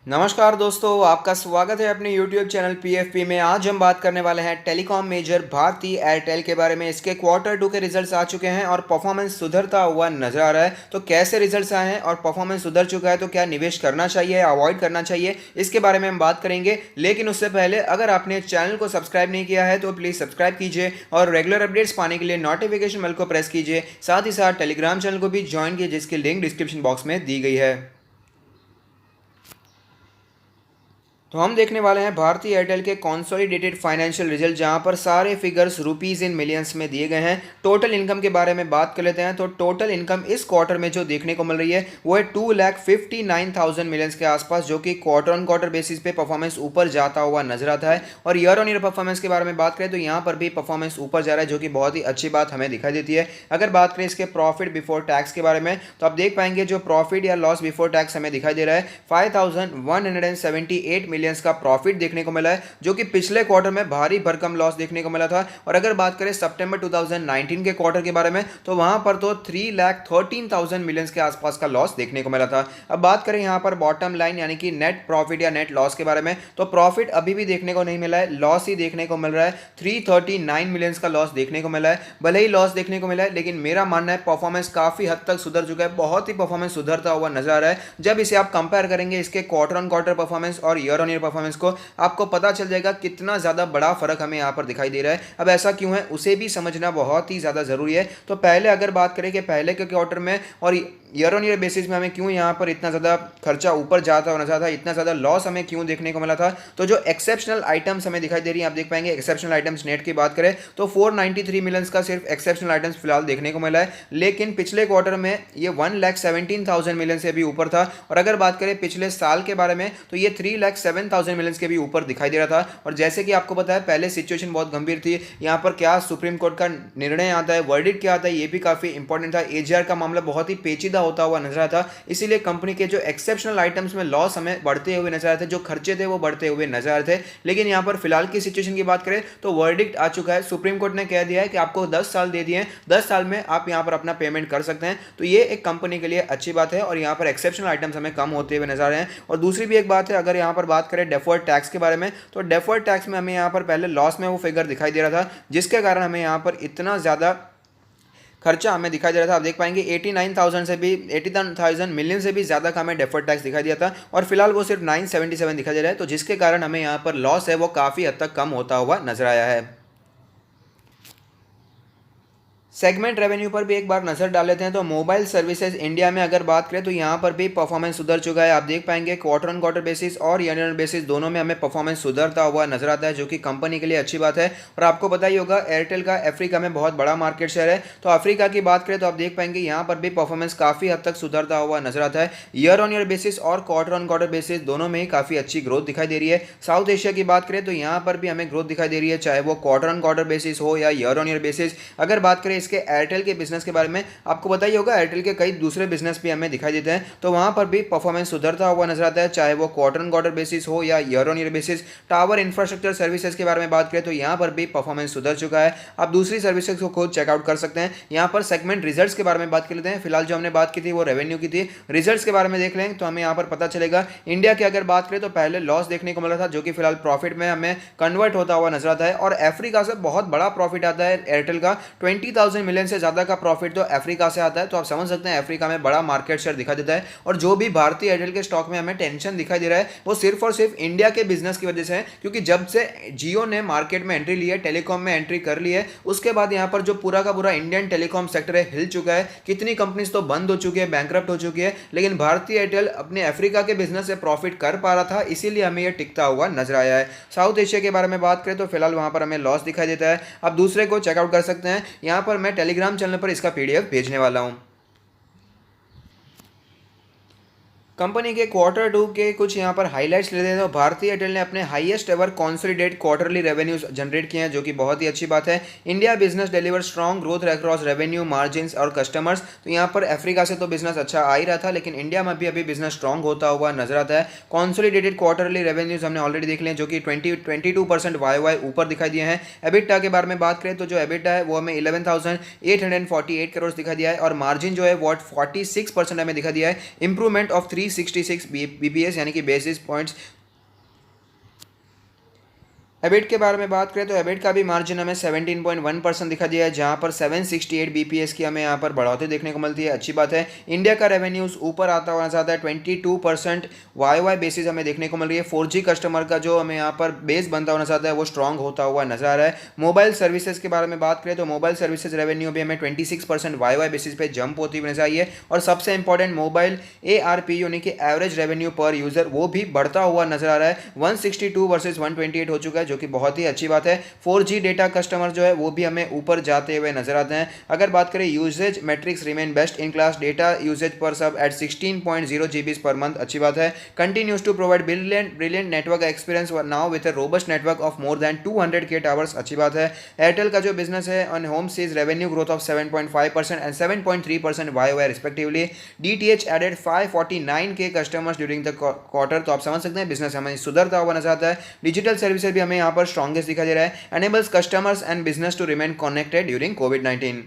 नमस्कार दोस्तों, आपका स्वागत है अपने YouTube चैनल PFP में। आज हम बात करने वाले हैं टेलीकॉम मेजर भारती एयरटेल के बारे में। इसके क्वार्टर टू के रिजल्ट्स आ चुके हैं और परफॉर्मेंस सुधरता हुआ नजर आ रहा है। तो कैसे रिजल्ट्स आए हैं और परफॉर्मेंस सुधर चुका है तो क्या निवेश करना चाहिए या अवॉइड करना चाहिए, इसके बारे में हम बात करेंगे। लेकिन उससे पहले अगर आपने चैनल को सब्सक्राइब नहीं किया है तो प्लीज़ सब्सक्राइब कीजिए और रेगुलर अपडेट्स पाने के लिए नोटिफिकेशन बेल को प्रेस कीजिए। साथ ही साथ टेलीग्राम चैनल को भी ज्वाइन कीजिए जिसकी लिंक डिस्क्रिप्शन बॉक्स में दी गई है। तो हम देखने वाले हैं भारती एयरटेल के कॉन्सोलिडेटेड फाइनेंशियल रिजल्ट, जहां पर सारे फिगर्स रुपीज़ इन मिलियंस में दिए गए हैं। टोटल इनकम के बारे में बात कर लेते हैं। तो टोटल इनकम इस क्वार्टर में जो देखने को मिल रही है वो है 2,59,000 मिलियंस के आसपास, जो कि क्वार्टर ऑन क्वार्टर बेसिस पे परफॉर्मेंस ऊपर जाता हुआ नजर आता है। और ईयर ऑन ईयर परफॉर्मेंस के बारे में बात करें तो यहाँ पर भी परफॉर्मेंस ऊपर जा रहा है, जो कि बहुत ही अच्छी बात हमें दिखाई देती है। अगर बात करें इसके प्रॉफिट बिफोर टैक्स के बारे में तो आप देख पाएंगे जो प्रॉफिट या लॉस बिफोर टैक्स हमें दिखाई दे रहा है 5,178 मिलियंस का प्रॉफिट देखने को मिला है, जो कि पिछले क्वार्टर में भारी भरकम लॉस देखने को मिला था। और अगर बात करें सितंबर 2019 के क्वार्टर के बारे में तो वहां पर तो 3,13,000 मिलियंस के आसपास का लॉस देखने को मिला था। अब बात करें यहां पर बॉटम लाइन यानी कि नेट प्रॉफिट या नेट लॉस के बारे में तो प्रॉफिट अभी भी देखने को नहीं मिला है, लॉस ही देखने को मिल रहा है। 339 मिलियंस का लॉस देखने को मिला है। भले ही लॉस देखने को मिला है लेकिन मेरा मानना है परफॉर्मेंस काफी हद तक सुधर चुका है, बहुत ही परफॉर्मेंस सुधरता हुआ नजर आ रहा है। जब इसे आप कंपेयर करेंगे इसके क्वार्टर ऑन क्वार्टर परफॉर्मेंस और ईयर ऑन ईयर परफॉर्मेंस को, आपको पता चल जाएगा कितना ज़्यादा बड़ा फर्क हमें यहाँ पर दिखाई दे रहा है। अब ऐसा क्यों है उसे भी समझना बहुत ही ज़्यादा ज़रूरी है। तो पहले अगर बात करें कि पहले के क्वार्टर में और ईयर ऑन ईयर बेसिस में हमें क्यों यहाँ पर इतना ज़्यादा खर्चा ऊपर जाता होना चाहता, इतना ज़्यादा लॉस हमें क्यों देखने को मिला था, तो जो एक्सेप्शनल आइटम्स हमें दिखाई दे रही है, आप देख पाएंगे एक्सेप्शनल आइटम्स नेट की बात करें तो 493 मिलियंस का सिर्फ एक्सेप्शनल आइटम्स फिलहाल देखने को मिला है। लेकिन पिछले क्वार्टर में ये 1,17,000 मिलियन से भी ऊपर था। और अगर बात करें पिछले साल के बारे में तो ये 3,07,000 मिलियंस के भी ऊपर दिखाई दे रहा था। और जैसे कि आपको पता है पहले सिचुएशन बहुत गंभीर थी, यहाँ पर क्या सुप्रीम कोर्ट का निर्णय आता है, वर्डिक्ट क्या आता है, ये भी काफी इंपॉर्टेंट था। एजीआर का मामला बहुत ही पेचीदा होता हुआ नजर आता था, इसीलिए कंपनी के जो एक्सेप्शनल आइटम्स में लॉस हमें बढ़ते हुए नजर आए थे, जो खर्चे थे वो बढ़ते हुए नजर आ रहे थे। लेकिन यहाँ पर फिलहाल की सिचुएशन की बात करें तो वर्डिक्ट आ चुका है, सुप्रीम कोर्ट ने कह दिया है कि आपको 10 साल दे दिए हैं, 10 साल में आप यहाँ पर अपना पेमेंट कर सकते हैं। तो ये एक कंपनी के लिए अच्छी बात है और यहाँ पर एक्सेप्शनल आइटम्स हमें कम होते हुए नजर आ रहे हैं। और दूसरी भी एक बात है, अगर यहाँ पर बात करें डेफर्ड टैक्स के बारे में तो डेफर्ड टैक्स में हमें यहाँ पर पहले लॉस में वो फिगर दिखाई दे रहा था, जिसके कारण हमें यहाँ पर इतना ज़्यादा खर्चा हमें दिखाई दे रहा था। आप देख पाएंगे 89,000 से भी 80,000 मिलियन से भी ज़्यादा का हमें डेफर्ड टैक्स दिखाई दिया था और फिलहाल वो सिर्फ 977 दिखाई दे रहा है। तो जिसके कारण हमें यहाँ पर लॉस है वो काफ़ी हद तक कम होता हुआ नजर आया है। सेगमेंट रेवेन्यू पर भी एक बार नजर डाल लेते हैं। तो मोबाइल सर्विसेज इंडिया में अगर बात करें तो यहाँ पर भी परफॉर्मेंस सुधर चुका है। आप देख पाएंगे क्वार्टर ऑन क्वार्टर बेसिस और ईयर ऑन बेसिस दोनों में हमें परफॉर्मेंस सुधरता हुआ नजर आता है, जो कि कंपनी के लिए अच्छी बात है। और आपको पता ही होगा एयरटेल का अफ्रीका में बहुत बड़ा मार्केट शेयर है। तो अफ्रीका की बात करें तो आप देख पाएंगे यहाँ पर भी परफॉर्मेंस काफी हद तक सुधरता हुआ नजर आता है। ईयर ऑन ईयर बेसिस और क्वार्टर ऑन क्वार्टर बेसिस दोनों में ही काफी अच्छी ग्रोथ दिखाई दे रही है। साउथ एशिया की बात करें तो यहाँ पर भी हमें ग्रोथ दिखाई दे रही है, चाहे वो क्वार्टर ऑन क्वार्टर बेसिस हो या ईयर ऑन ईयर बेसिस। अगर बात करें इसके एयरटेल के बिजनेस के बारे में, आपको पता ही होगा एयरटेल के कई दूसरे बिजनेस भी हमें दिखाई देते हैं, तो वहां पर भी परफॉर्मेंस सुधरता हुआ नजर आता है, चाहे वो क्वार्टर ऑन क्वार्टर बेसिस हो या year on year basis. Tower infrastructure services के बारे में बात करें तो यहां पर भी परफॉर्मेंस सुधर चुका है। आप दूसरी सर्विसेज को खुद चेकआउट कर सकते हैं। यहां पर सेगमेंट रिजल्ट्स के बारे में बात कर लेते हैं। फिलहाल जो हमने बात की थी वो रेवेन्यू की थी, रिजल्ट्स के बारे में देख लें तो हमें यहाँ पर पता चलेगा। इंडिया की अगर बात करें तो पहले लॉस देखने को मिला था, जो कि फिलहाल प्रॉफिट में हमें कन्वर्ट होता हुआ नजर आता है। और अफ्रीका से बहुत बड़ा प्रॉफिट आता है एयरटेल का, 20,000 मिलियन से ज्यादा का प्रॉफिट तो अफ्रीका से आता है। तो आप समझ सकते हैं अफ्रीका में बड़ा मार्केट शेयर दिखा देता है। और जो भी भारतीय एयरटेल के स्टॉक में हमें टेंशन दिखाई दे रहा है वो सिर्फ और सिर्फ इंडिया के बिजनेस की वजह से है, क्योंकि जब से जियो ने मार्केट में एंट्री ली है, टेलीकॉम में एंट्री कर ली है, उसके बाद यहाँ पर जो पूरा का पूरा इंडियन टेलीकॉम सेक्टर है हिल चुका है। कितनी कंपनीज तो बंद हो चुकी है, बैंकरप्ट हो चुकी है, लेकिन भारतीय एयरटेल अपने अफ्रीका के बिजनेस से प्रॉफिट कर पा रहा था, इसीलिए हमें यह टिकता हुआ नजर आया है। साउथ एशिया के बारे में बात करें तो फिलहाल वहां पर हमें लॉस दिखाई देता है। आप दूसरे को चेकआउट कर सकते हैं। यहाँ पर मैं टेलीग्राम चैनल पर इसका पीडीएफ भेजने वाला हूँ। कंपनी के क्वार्टर टू के कुछ यहाँ पर हाइलाइट्स लेते हैं। तो भारतीय एयरटेल ने अपने highest ever consolidate quarterly revenues generate किए हैं, जो कि बहुत ही अच्छी बात है। India business deliver strong growth across revenue, margins और कस्टमर्स। तो यहाँ पर अफ्रीका से तो बिजनेस अच्छा आ ही रहा था, लेकिन इंडिया में भी अभी बिजनेस स्ट्रॉन्ग होता हुआ नजर आता है। कॉन्सोलिडेटेड क्वार्टरली रेवेन्यूज हमने ऑलरेडी देख लिया, जो कि 22% वाई ऊपर दिखाई दिए हैं। एबिटा के बारे में बात करें तो जो एबिटा है वो हमें 11,848 करोड़ दिखा दिया है और मार्जिन जो है वो 46% हमें दिखा दिया है, इंप्रूवमेंट ऑफ 366 BPS यानी कि बेसिस पॉइंट्स। एबिट के बारे में बात करें तो एबिट का भी मार्जिन हमें 17.1% दिखा दिया है, जहां पर 768 बीपीएस की हमें यहां पर बढ़ोतरी देखने को मिलती है। अच्छी बात है। इंडिया का रेवेन्यूज ऊपर आता हुआ नजर आता है, 22% वाई बेसिस हमें देखने को मिल रही है। 4G कस्टमर का जो हमें यहाँ पर बेस बनता हुआ नजर आता है वो स्ट्रॉन्ग होता हुआ नजर आ रहा है। मोबाइल सर्विसेज के बारे में बात करें तो मोबाइल सर्विसेज रेवेन्यू भी हमें 26% वाई बेसिस पे जंप होती हुई नजर आई है। और सबसे इंपॉर्टेंट मोबाइल ARPU यानी कि एवरेज रेवेन्यू पर यूजर वो भी बढ़ता हुआ नजर आ रहा है, 162 वर्सेज 128 हो चुका है, जो कि बहुत ही अच्छी बात है। 4G डेटा कस्टमर जो है वो भी हमें ऊपर जाते हुए नजर आते हैं। अगर बात करें usages matrix remain best in class, data usages per sub eight 16.0 GB per month, अच्छी बात है। Continues to provide brilliant network experience now with a robust network of more than 200K towers, अच्छी बात है। एयरटेल का जो business है on home sees revenue growth of 7.5% and 7.3% Y respectively. DTH added 549K customers during the quarter, तो आप समझ सकते हैं बिजनेस हमें सुधरता हुआ नजर आता है। डिजिटल सर्विसेज भी हमें यहाँ पर स्ट्रॉन्गेस्ट दिखा दे रहा है, enables customers and business to remain connected during COVID-19।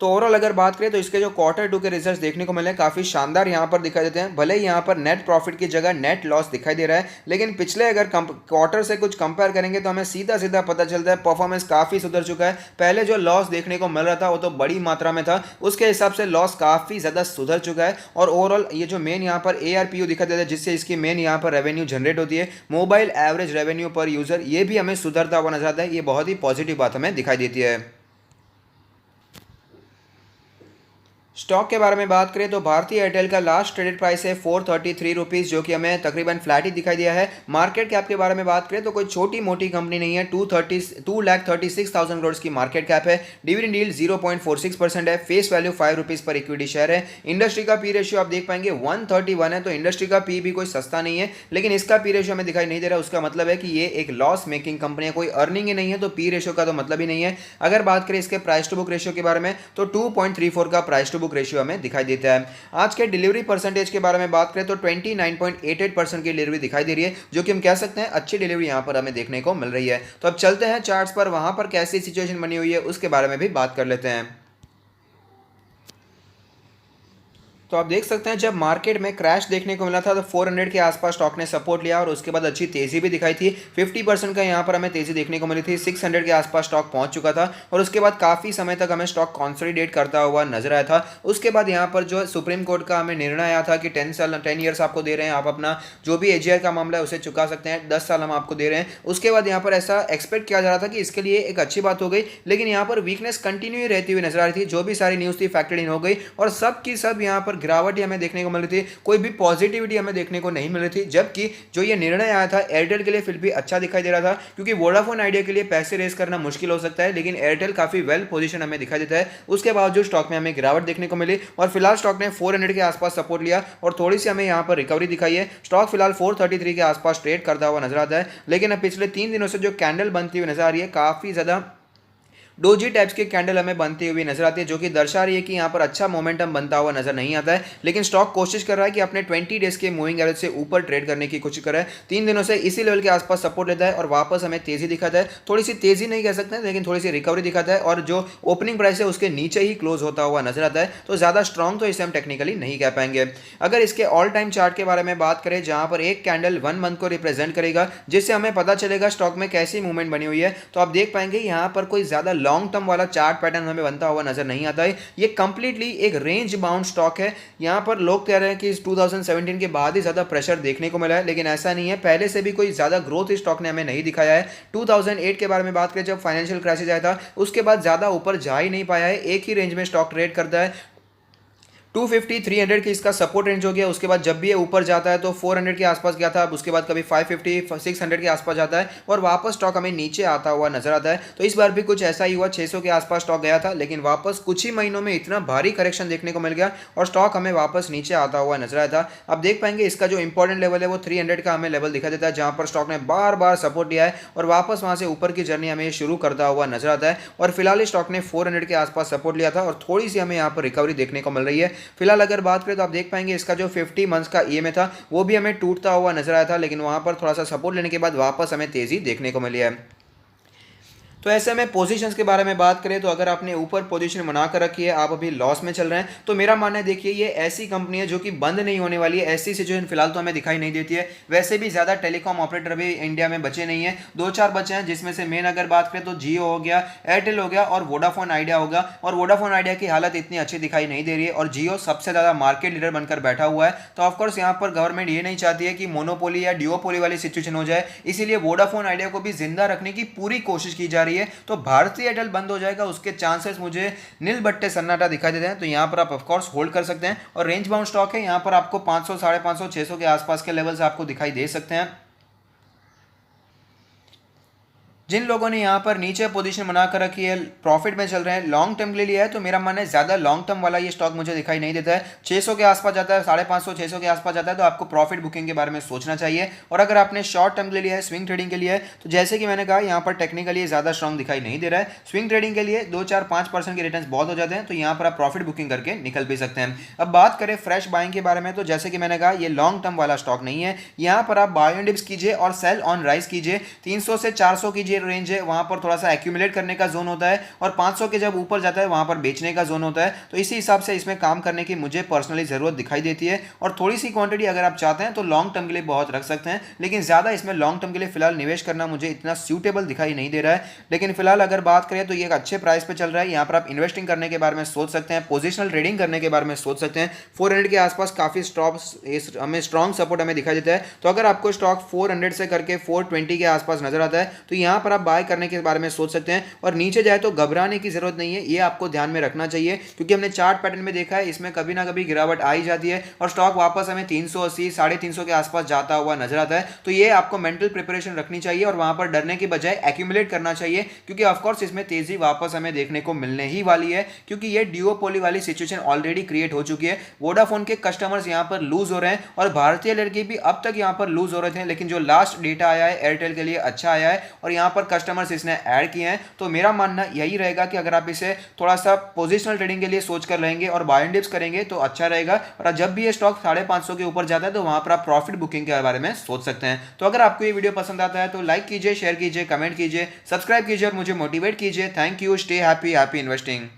तो ओवरऑल अगर बात करें तो इसके जो Q2 के रिजल्ट्स देखने को मिले काफ़ी शानदार यहाँ पर दिखाई देते हैं। भले ही यहाँ पर नेट प्रॉफिट की जगह नेट लॉस दिखाई दे रहा है, लेकिन पिछले अगर क्वार्टर से कुछ कंपेयर करेंगे तो हमें सीधा सीधा पता चलता है परफॉर्मेंस काफ़ी सुधर चुका है। पहले जो लॉस देखने को मिल रहा था वो तो बड़ी मात्रा में था, उसके हिसाब से लॉस काफ़ी ज़्यादा सुधर चुका है। और ओवरऑल ये जो मेन यहाँ पर ARPU दिखाई देता है, जिससे इसकी मेन यहाँ पर रेवेन्यू जनरेट होती है, मोबाइल एवरेज रेवेन्यू पर यूज़र, ये भी हमें सुधरता हुआ नजर आता है। ये बहुत ही पॉजिटिव बात हमें दिखाई देती है। स्टॉक के बारे में बात करें तो भारतीय एयरटेल का लास्ट ट्रेडेड प्राइस है 433 रुपीज़, जो कि हमें तकरीबन फ्लैट ही दिखाई दिया है। मार्केट कैप के बारे में बात करें तो कोई छोटी मोटी कंपनी नहीं है, 2,36,000 करोड़ की मार्केट कैप है। डिविडेंड यील्ड 0.46% है। फेस वैल्यू 5 रुपीज़ पर इक्विटी शेयर है। इंडस्ट्री का पी रेशियो आप देख पाएंगे 131 है, तो इंडस्ट्री का पी भी कोई सस्ता नहीं है, लेकिन इसका पी रेशियो हमें दिखाई नहीं दे रहा। उसका मतलब है कि ये एक लॉस मेकिंग कंपनी है, कोई अर्निंग ही नहीं है, तो पी रेशियो का तो मतलब ही नहीं है। अगर बात करें इसके प्राइस टू बुक रेशियो के बारे में तो 2.34 का प्राइस टू बुक रेशियो हमें दिखाई देता है। आज के डिलीवरी परसेंटेज के बारे में बात करें तो 29.88% की डिलीवरी दिखाई दे रही है, जो कि हम कह सकते हैं अच्छी डिलीवरी यहां पर हमें देखने को मिल रही है। तो अब चलते हैं चार्ट्स पर, वहां पर कैसी सिचुएशन बनी हुई है उसके बारे में भी बात कर लेते हैं। तो आप देख सकते हैं जब मार्केट में क्रैश देखने को मिला था तो 400 के आसपास स्टॉक ने सपोर्ट लिया और उसके बाद अच्छी तेजी भी दिखाई थी। 50% का यहाँ पर हमें तेजी देखने को मिली थी, 600 के आसपास स्टॉक पहुंच चुका था और उसके बाद काफ़ी समय तक हमें स्टॉक कॉन्सोलिडेट करता हुआ नजर आया था। उसके बाद यहाँ पर जो सुप्रीम कोर्ट का हमें निर्णय आया था कि 10 ईयर्स आपको दे रहे हैं, आप अपना जो भी AGR का मामला है उसे चुका सकते हैं, 10 साल हम आपको दे रहे हैं। उसके बाद यहाँ पर ऐसा एक्सपेक्ट किया जा रहा था कि इसके लिए एक अच्छी बात हो गई, लेकिन यहाँ पर वीकनेस कंटिन्यू रहती हुई नजर आ रही थी। जो भी सारी न्यूज़ थी फैक्टर्ड इन हो गई और सब की सब यहाँ पर गिरावट हमें देखने को मिल रही थी, कोई भी पॉजिटिविटी हमें देखने को नहीं मिल रही थी। जबकि जो ये निर्णय आया था एयरटेल के लिए फिर भी अच्छा दिखाई दे रहा था, क्योंकि वोडाफोन आइडिया के लिए पैसे रेस करना मुश्किल हो सकता है, लेकिन एयरटेल काफी वेल पोजीशन हमें दिखाई देता है। उसके बावजूद स्टॉक में हमें गिरावट देखने को मिली और फिलहाल स्टॉक ने 400 के आसपास सपोर्ट लिया और थोड़ी सी हमें यहाँ पर रिकवरी दिखाई है। स्टॉक फिलहाल 433 के आसपास ट्रेड करता हुआ नजर आता है, लेकिन अब पिछले 3 दिनों से जो कैंडल बनती हुई नजर आ रही है काफी ज्यादा डोजी टाइप्स की कैंडल हमें बनती हुई नजर आती है, जो कि दर्शा रही है कि यहाँ पर अच्छा मोमेंटम बनता हुआ नजर नहीं आता है। लेकिन स्टॉक कोशिश कर रहा है कि अपने 20 डेज के मूविंग एवरेज से ऊपर ट्रेड करने की कोशिश कर रहा है। 3 दिनों से इसी लेवल के आसपास सपोर्ट लेता है और वापस हमें तेजी दिखाता है। थोड़ी सी तेजी नहीं कह सकते, लेकिन थोड़ी सी रिकवरी दिखाता है और जो ओपनिंग प्राइस है उसके नीचे ही क्लोज होता हुआ नजर आता है। तो ज्यादा स्ट्रॉन्ग तो इसे हम टेक्निकली नहीं कह पाएंगे। अगर इसके ऑल टाइम चार्ट के बारे में बात करें, जहां पर एक कैंडल 1 मंथ को रिप्रेजेंट करेगा, जिससे हमें पता चलेगा स्टॉक में कैसी मूवमेंट बनी हुई है, तो आप देख पाएंगे यहाँ पर कोई ज्यादा लॉन्ग टर्म वाला चार्ट पैटर्न हमें बनता हुआ नजर नहीं आता है। ये कंप्लीटली एक रेंज बाउंड स्टॉक है। यहां पर लोग कह रहे हैं कि 2017 के बाद ही ज्यादा प्रेशर देखने को मिला है, लेकिन ऐसा नहीं है। पहले से भी कोई ज्यादा ग्रोथ इस स्टॉक ने हमें नहीं दिखाया है। 2008 के बारे में बात करें, जब फाइनेंशियल क्राइसिस आया था, उसके बाद ज्यादा ऊपर जा ही नहीं पाया है, एक ही रेंज में स्टॉक ट्रेड करता है। 250 300 की इसका सपोर्ट रेंज हो गया। उसके बाद जब भी ये ऊपर जाता है तो 400 के आसपास गया था, अब उसके बाद कभी 550 600 के आसपास जाता है और वापस स्टॉक हमें नीचे आता हुआ नजर आता है। तो इस बार भी कुछ ऐसा ही हुआ, 600 के आसपास स्टॉक गया था, लेकिन वापस कुछ ही महीनों में इतना भारी करेक्शन देखने को मिल गया और स्टॉक हमें वापस नीचे आता हुआ नजर आया था। अब देख पाएंगे इसका जो इंपॉर्टेंट लेवल है वो 300 का हमें लेवल दिखा देता है, जहां पर स्टॉक ने बार बार सपोर्ट दिया है और वापस वहां से ऊपर की जर्नी हमें शुरू करता हुआ नजर आता है। और फिलहाल स्टॉक ने 400 के आसपास सपोर्ट लिया था और थोड़ी सी हमें यहाँ पर रिकवरी देखने को मिल रही है। फिलहाल अगर बात तो आप देख पाएंगे इसका जो 50 मंथ्स का ईएमए था वो भी हमें टूटता हुआ नजर आया था, लेकिन वहां पर थोड़ा सा सपोर्ट लेने के बाद वापस हमें तेजी देखने को मिली है। तो ऐसे में पोजीशंस के बारे में बात करें तो अगर आपने ऊपर पोजीशन बना कर रखी है, आप अभी लॉस में चल रहे हैं, तो मेरा मानना है देखिए ये ऐसी कंपनी है जो कि बंद नहीं होने वाली है। ऐसी सिचुएशन फिलहाल तो हमें दिखाई नहीं देती है। वैसे भी ज़्यादा टेलीकॉम ऑपरेटर अभी इंडिया में बचे नहीं है, 2-4 बचे हैं, जिसमें से मेन अगर बात करें तो जियो हो गया, एयरटेल हो गया और वोडाफोन आइडिया होगा। और वोडाफोन आइडिया की हालत इतनी अच्छी दिखाई नहीं दे रही है और जियो सबसे ज़्यादा मार्केट लीडर बनकर बैठा हुआ है। तो ऑफकोर्स यहाँ पर गवर्नमेंट ये नहीं चाहती है कि मोनोपोली या डिओपोली वाली सिचुएशन हो जाए, इसीलिए वोडाफोन आइडिया को भी जिंदा रखने की पूरी कोशिश की जा रही है। तो भारतीय एयरटेल बंद हो जाएगा उसके चांसेस मुझे नील बट्टे सन्नाटा दिखाई देते हैं। तो यहाँ पर आप ऑफकोर्स होल्ड कर सकते हैं और रेंज बाउंड स्टॉक है, यहाँ पर आपको 500, 550, 600 के आसपास के लेवल्स आपको दिखाई दे सकते हैं। जिन लोगों ने यहाँ पर नीचे पोजीशन बनाकर रखी है, प्रॉफिट में चल रहे हैं, लॉन्ग टर्म के लिए लिया है, तो मेरा मानना है ज़्यादा लॉन्ग टर्म वाला ये स्टॉक मुझे दिखाई नहीं देता है। 600 के आसपास जाता है, 550, 600 के आसपास जाता है, तो आपको प्रॉफिट बुकिंग के बारे में सोचना चाहिए। और अगर आपने शॉर्ट टर्म के लिए लिया है, स्विंग ट्रेडिंग के लिए, तो जैसे कि मैंने कहा यहाँ पर टेक्निकली ज़्यादा स्ट्रॉन्ग दिखाई नहीं दे रहा है। स्विंग ट्रेडिंग के लिए 2-4-5% के रिटर्न बहुत हो जाते हैं, तो यहाँ पर आप प्रॉफिट बुकिंग करके निकल भी सकते हैं। अब बात करें फ्रेश बाइंग के बारे में, तो जैसे कि मैंने कहा ये लॉन्ग टर्म वाला स्टॉक नहीं है। यहाँ पर आप बाय ऑन डिप्स कीजिए और सेल ऑन राइज कीजिए। 300 से 400 की जो रेंज है वहाँ पर थोड़ा सा एक्यूमुलेट करने का जोन होता है और 500 के जब ऊपर जाता है वहां पर बेचने का जोन होता है। तो इसी हिसाब से इसमें काम करने की मुझे पर्सनली जरूरत दिखाई देती है। और थोड़ी सी क्वांटिटी अगर आप चाहते हैं तो लॉन्ग टर्म के लिए बहुत रख सकते हैं, लेकिन ज्यादा इसमें लॉन्ग टर्म के लिए फिलहाल निवेश करना मुझे इतना सूटेबल दिखाई नहीं दे रहा है। लेकिन फिलहाल अगर बात करें तो ये एक अच्छे प्राइस पे चल रहा है। यहाँ पर आप इन्वेस्टिंग करने के बारे में सोच सकते हैं, पोजिशनल ट्रेडिंग करने के बारे में सोच सकते हैं। 400 के आसपास काफी स्टॉक हमें स्ट्रॉन्ग सपोर्ट हमें दिखाई देता है। तो अगर आपको स्टॉक 400 से करके 420 के आसपास नजर आता है तो यहाँ पर आप बाय करने के बारे में सोच सकते हैं। और नीचे जाए तो घबराने की जरूरत नहीं है, ये आपको ध्यान में रखना चाहिए, क्योंकि हमने चार्ट पैटर्न में देखा है इसमें कभी ना कभी गिरावट आ ही जाती है और स्टॉक वापस हमें 380, 350 के आसपास जाता हुआ नजर आता है। तो ये आपको मेंटल प्रिपरेशन रखनी चाहिए और वहां पर डरने की बजाय एक्यूमुलेट करना चाहिए, क्योंकि ऑफकोर्स इसमें तेजी वापस हमें देखने को मिलने ही वाली है, क्योंकि ये डिओपोली वाली सिचुएशन ऑलरेडी क्रिएट हो चुकी है। वोडाफोन के कस्टमर्स यहां पर लूज हो रहे हैं और भारतीय लड़के भी अब तक यहां पर लूज हो रहे थे, लेकिन जो लास्ट डेटा आया है एयरटेल के लिए अच्छा आया है और यहां पर कस्टमर्स इसने ऐड किए हैं। तो मेरा मानना यही रहेगा कि अगर आप इसे थोड़ा सा पोजिशनल ट्रेडिंग के लिए सोच कर रहेंगे और बाय एंड डिप्स करेंगे तो अच्छा रहेगा। और जब भी ये स्टॉक 550 के ऊपर जाता है तो वहां पर आप प्रॉफिट बुकिंग के बारे में सोच सकते हैं। तो अगर आपको ये वीडियो पसंद आता है तो लाइक कीजिए, शेयर कीजिए, कमेंट कीजिए, सब्सक्राइब कीजिए और मुझे मोटिवेट कीजिए। Thank you, stay happy, happy investing.